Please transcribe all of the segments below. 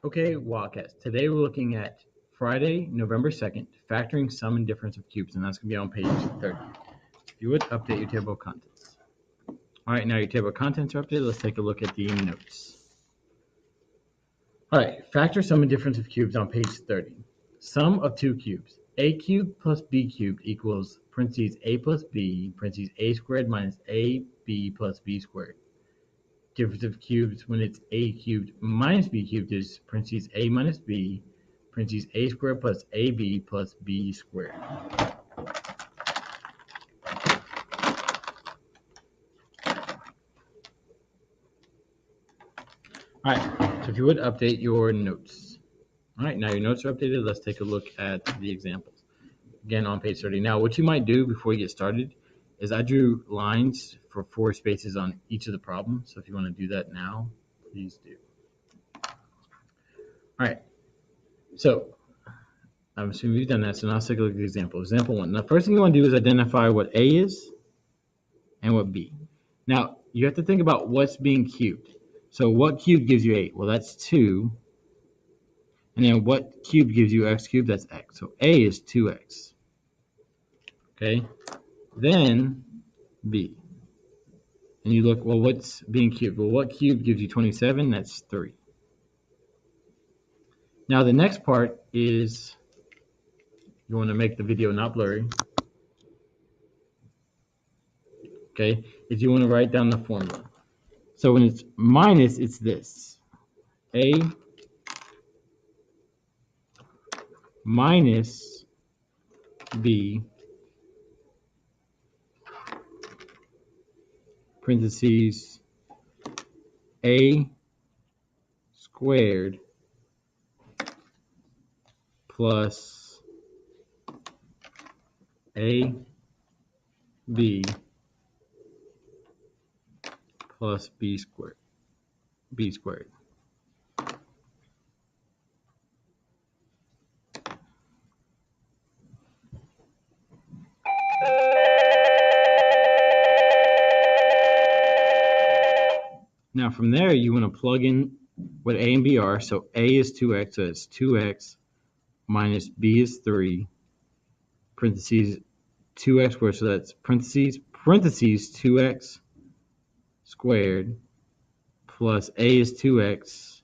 Okay, Wildcats. Today we're looking at Friday, November 2nd, factoring sum and difference of cubes, and that's going to be on page 30. If you would, update your table of contents. All right, now your table of contents are updated. Let's take a look at the notes. All right, factor sum and difference of cubes on page 30. Sum of two cubes. A cubed plus B cubed equals parentheses A plus B, parentheses A squared minus AB plus B squared. Difference of cubes when it's A cubed minus B cubed is parentheses A minus B, parentheses A squared plus AB plus B squared. All right, so if you would update your notes. All right, now your notes are updated. Let's take a look at the examples. Again, on page 30. Now, what you might do before you get started is I drew lines for 4 spaces on each of the problems. So if you want to do that now, please do. All right, so I'm assuming you've done that. So now let's take a look at the example. Example 1. Now, first thing you want to do is identify what A is and what B. Now, you have to think about what's being cubed. So what cube gives you 8? Well, that's 2. And then what cube gives you x cubed? That's x. So A is 2x. Okay? Then B. And you look, well, what's being cubed? Well, what cube gives you 27? That's 3. Now, the next part is you want to make the video not blurry. Okay? Is you want to write down the formula. So when it's minus, it's this. A minus B parentheses A squared plus AB plus B squared. Now from there, you want to plug in what A and B are. So A is 2x, so it's 2x minus B is 3, parentheses 2x squared, so that's parentheses 2x squared plus A is 2x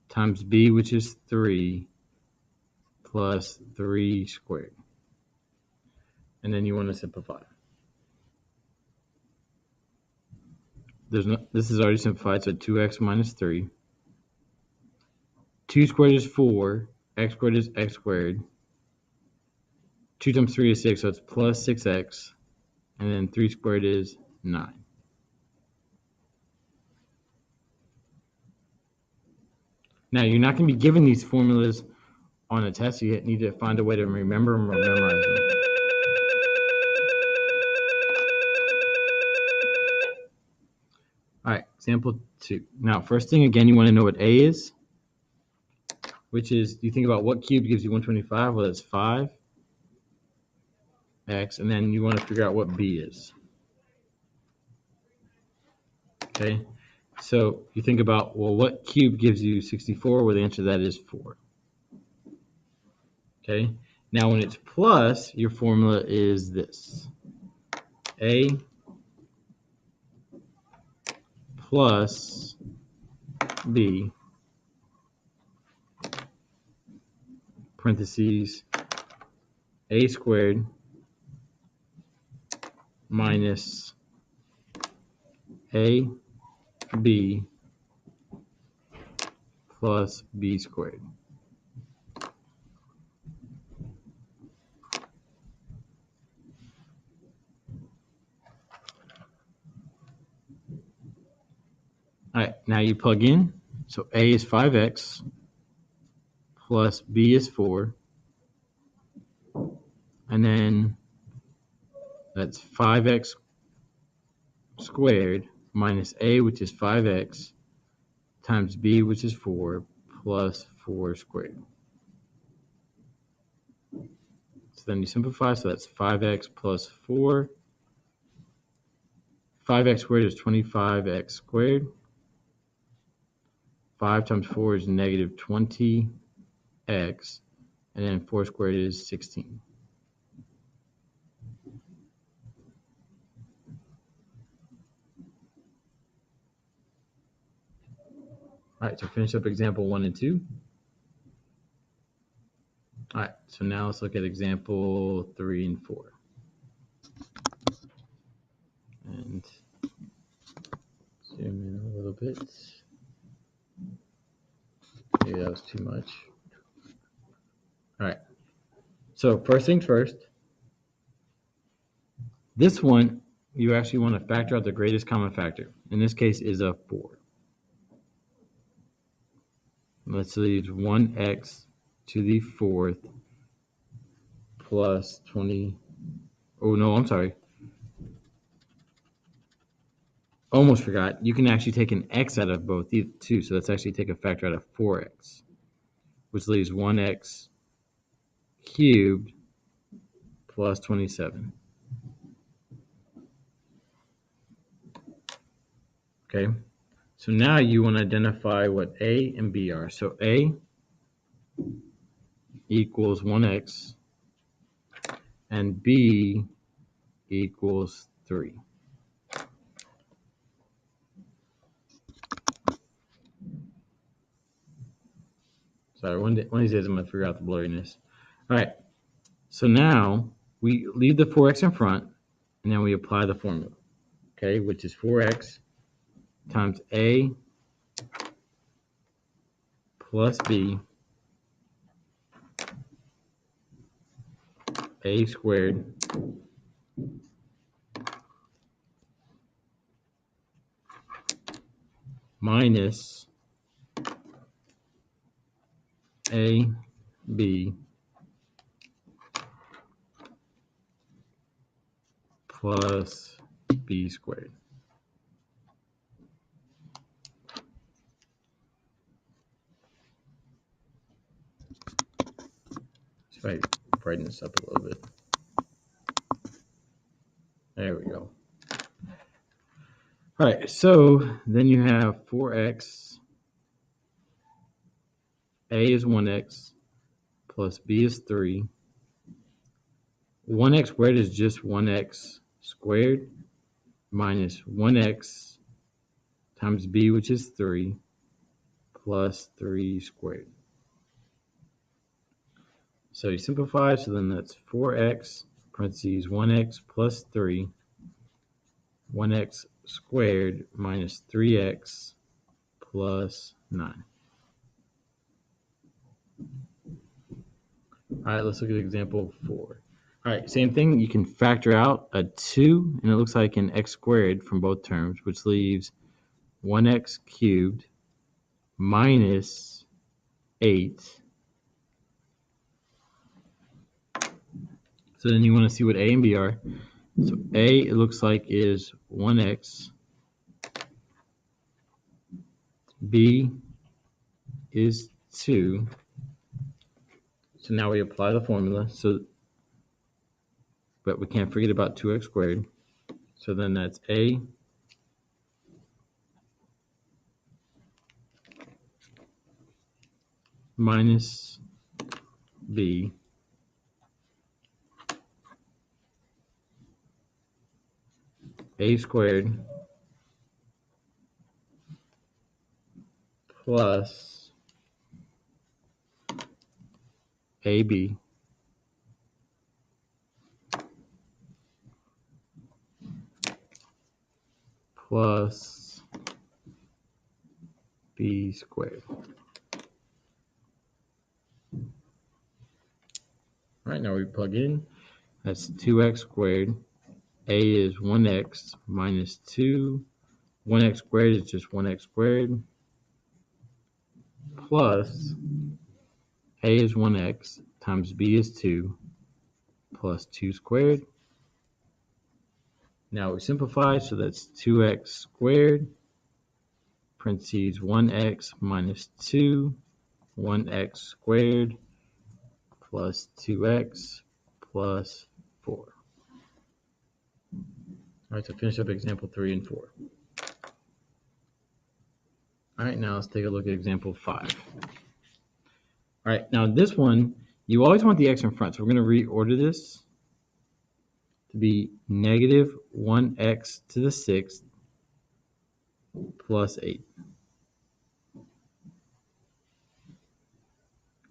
times B, which is 3, plus 3 squared. And then you want to simplify. This is already simplified, so 2x minus 3. 2 squared is 4, x squared is x squared. 2 times 3 is 6, so it's plus 6x. And then 3 squared is 9. Now, you're not going to be given these formulas on a test. You need to find a way to remember them or memorize them. All right, example 2. Now, first thing, again, you want to know what A is, which is, you think about what cube gives you 125? Well, that's 5x, and then you want to figure out what B is. Okay, so you think about, well, what cube gives you 64? Well, the answer to that is 4. Okay, now when it's plus, your formula is this. A plus B, parentheses, A squared minus AB plus B squared. All right, now you plug in. So A is 5x plus B is 4. And then that's 5x squared minus A, which is 5x, times B, which is 4, plus 4 squared. So then you simplify, so that's 5x plus 4. 5x squared is 25x squared. 5 times 4 is negative 20x, and then 4 squared is 16. All right, so finish up example 1 and 2. All right, so now let's look at example 3 and 4. And zoom in a little bit. Maybe that was too much. All right, so first things first. This one, you actually want to factor out the greatest common factor. In this case is a 4. Let's leave 1x to the 4th plus 20. Oh, no, I'm sorry. Almost forgot. You can actually take an x out of both too. So let's actually take a factor out of 4x, which leaves 1x cubed plus 27. Okay, so now you want to identify what a and b are. So a equals 1x and b equals 3. Sorry, one of these days I'm going to figure out the blurriness. All right, so now we leave the 4x in front, and then we apply the formula, okay, which is 4x times a plus b, a squared minus a b plus b squared. Let's try to brighten this up a little bit. There we go. All right, so then you have 4x, a is 1x, plus b is 3. 1x squared is just 1x squared, minus 1x times b, which is 3, plus 3 squared. So you simplify, so then that's 4x, parentheses 1x plus 3, 1x squared minus 3x plus 9. All right, let's look at example 4. All right, same thing. You can factor out a 2, and it looks like an x squared from both terms, which leaves 1x cubed minus 8. So then you want to see what a and b are. So a, it looks like, is 1x. B is 2. So now we apply the formula. But we can't forget about 2x squared. So then that's a minus b a squared plus ab plus b squared. All right, now we plug in. That's 2x squared. A is 1x minus 2. 1x squared is just 1x squared. Plus a is 1x times b is 2 plus 2 squared. Now we simplify, so that's 2x squared, parentheses 1x minus 2, 1x squared plus 2x plus 4. All right, so finish up example 3 and 4. All right, now let's take a look at example 5. All right, now this one, you always want the x in front, so we're going to reorder this to be negative 1x to the 6th plus 8.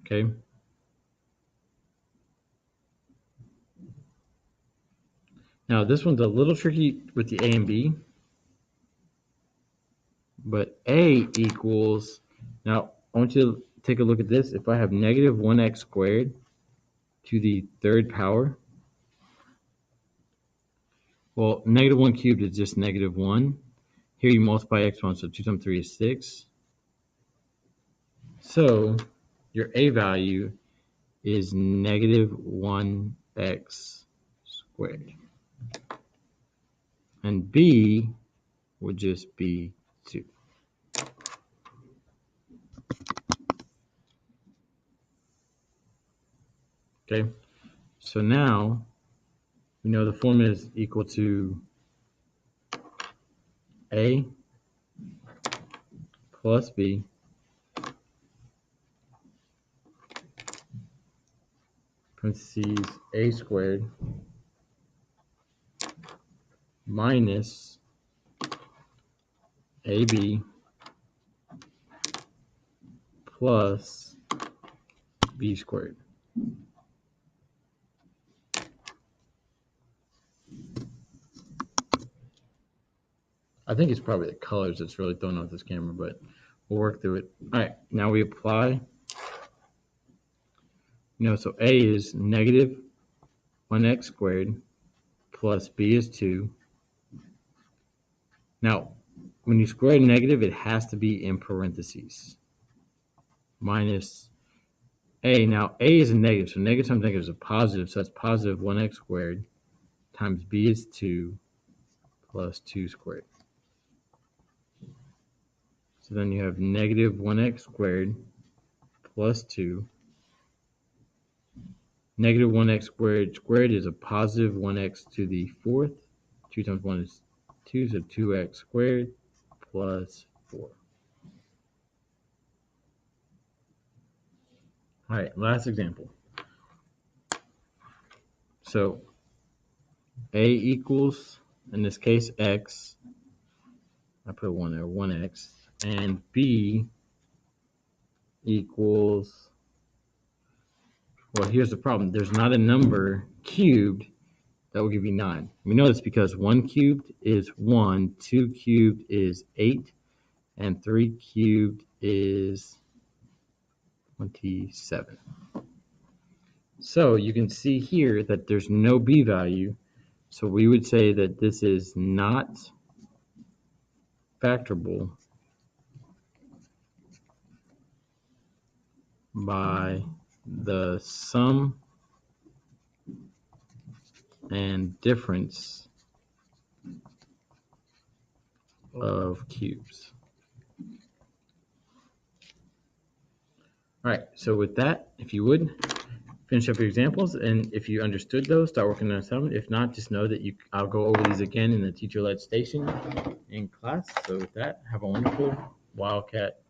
Okay. Now this one's a little tricky with the a and b, but a equals, now I want you to take a look at this. If I have negative 1x squared to the 3rd power, well, negative 1 cubed is just negative 1. Here you multiply x 1, so 2 times 3 is 6. So your a value is negative 1x squared. And b would just be 2. Okay, so now we know the formula is equal to a plus b parentheses a squared minus ab plus b squared. I think it's probably the colors that's really throwing off this camera, but we'll work through it. All right, now we apply. So a is negative 1x squared plus b is 2. Now, when you square a negative, it has to be in parentheses. Minus a. Now, a is a negative, so negative times negative is a positive, so that's positive 1x squared times b is 2 plus 2 squared. So then you have negative 1x squared plus 2. Negative 1x squared is a positive 1x to the 4th. 2 times 1 is 2, so 2x squared plus 4. All right, last example. So a equals, in this case, x. I put 1 there, 1x. And b equals, well, here's the problem. There's not a number cubed that will give you 9. We know this because 1 cubed is 1, 2 cubed is 8, and 3 cubed is 27. So you can see here that there's no b value. So we would say that this is not factorable by the sum and difference of cubes. All right, so with that, if you would, finish up your examples, and if you understood those, start working on some. If not, just know that I'll go over these again in the teacher-led station in class. So with that, have a wonderful Wildcat